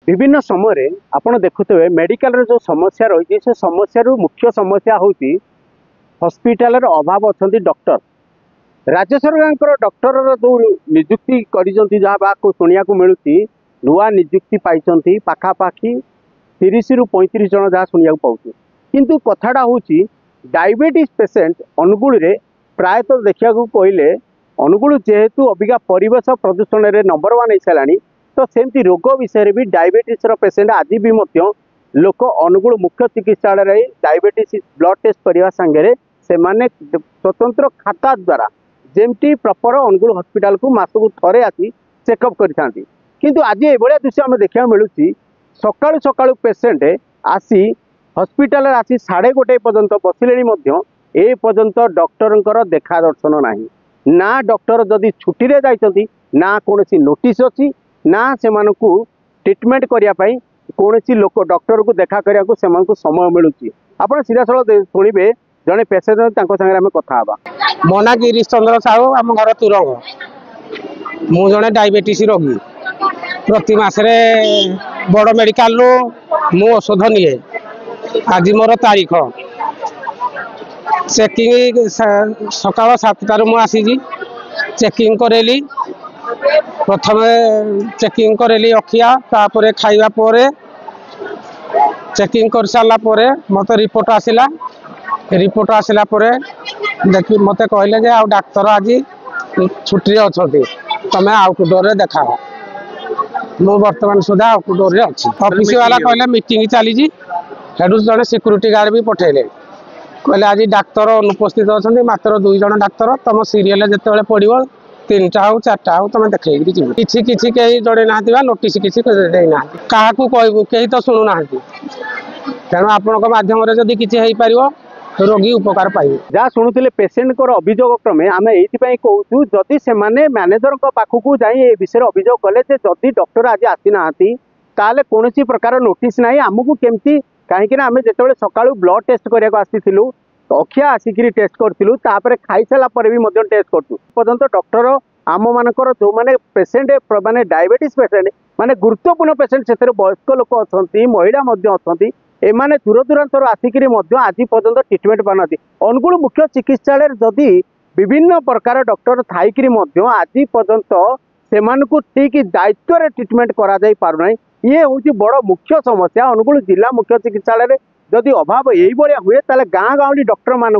विभिन्न समय आपण देखुवे मेडिकल जो समस्या रही से समस्या मुख्य समस्या हूँ हॉस्पिटल अभाव अच्छा डॉक्टर। राज्य सरकार डॉक्टर जो नियुक्ति कर शुणा मिलूँ नुआ नियुक्ति पाई पाखापाखि 30 रु 35 जन जहाँ शुणा पाऊँ किंतु कथाटा हूँ डायबिटीज पेसेंट अनुगुल प्रायतः देखा कहले अनुगुल जेहेतु अबिका परिवेश प्रदूषण में नंबर 1 हो सारा तो सेमती रोग विषय भी डायबिटीज पेसेंट आज भी लोक अनुगुल मुख्य चिकित्सालय डायबिटीज ब्लड टेस्ट करने सांगे से माने स्वतंत्र खाता द्वारा जेमती प्रपर अनुगुल हॉस्पिटल को मासक थरे आसी चेकअप करते किंतु आज ये दृश्य आम देखा मिलूँ सकाळु सकाळु पेसेंट आसी हॉस्पिटल आसी 1:30 पर्यंत बसिले ए पर्यंत डॉक्टर देखा दर्शन नहीं ना डॉक्टर जदि छुट्टी रे जाइछंती ना कौन नोटिस अच्छी ना से ट्रीटमेंट करने कौन लोक डॉक्टर को देखा करने को समय मिलूँ आप सीधा सड़क शुणे जड़े पेसेंट सागे आम कथा मो ना गिरीश चंद्र साहू आम घर तुरंग मु जड़े डायबिटीज रोगी प्रति मासरे बड़ मेडिकल मु औषध निए आज मोर तारीख चेकिंग सकाल 7टार मुझे चेकिंग करेली प्रथम चेकिंग करेली अखिया तापर खाइबा परे चेकिंग कर सारा परे मत रिपोर्ट आसला परे देखी मत कहले जे आ डाक्तर आज छुट्टी अच्छा तुम आउटडोर देखा मु बर्तमान सुधा आउटडोर अच्छी ऑफिस वाला कहले मीटिंग चली हेडू जड़े सिक्यूरीटी गार्ड भी पठेले कहले आज डाक्तर अनुपस्थित अच्छा मात्र 2 जन डाक्तर तुम सीरियल जिते पड़ो 3टा हो 4टा हो तुम देखे किसी कहीं जड़े ना नोटिस किसी देना क्या कहू कहीं तो शुणुना तेणु आपण मध्यम किसी हो पार रोगी उपकार पाइबे जहाँ शुणुले पेसेंट को अभियोग क्रमे आम ये कहूँ जदि से मैनेजर पाखक जाए विषय अभियोग कले जदि डॉक्टर आज आसी ना ताले कौन प्रकार नोटिस ना आमको केमती कहीं आम जो सका ब्लड टेस्ट करने आसीलु अखिया आसिक टेस्ट करूँ खाई सारापर भी टेस्ट करूँ पर्यंत डॉक्टर आम मानकर जो मैंने पेसेंट माने डायबिटीज पेसेंट माने गुरुत्वपूर्ण पेसेंट से वयस्क लोक अच्छा महिला अच्छा एमाने दूर दूरांतर आसिक आज पर्यंत ट्रिटमेंट पाना अनुगुल मुख्य चिकित्सालय जदि विभिन्न प्रकार डॉक्टर थी आज पर्यंत से ठीक दायित्व ट्रिटमेंट करा पारना ये हूँ बड़ मुख्य समस्या अनुगुल जिला मुख्य चिकित्सालय जदि अभाव यही हुए ताले गाँ गाँवली डॉक्टर मानू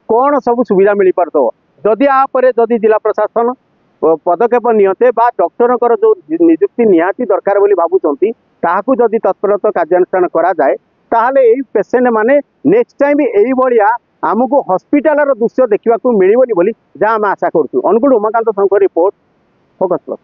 कौन सब सुविधा मिल पारत जदि आपर जदि जिला प्रशासन पदक्षेप नियते बा डॉक्टर जो नियुक्ति निहाती दरकार बोली भावुंट ताकू जदि तत्परता कार्यानुष्ठान करा जाए ताहले यही पेसेंट माने नेक्स्ट टाइम यही भाया आमको हॉस्पिटल दृश्य देखा मिलबनी जहाँ आम आशा करूँ। Anugul Umakant Shankar report focus plus.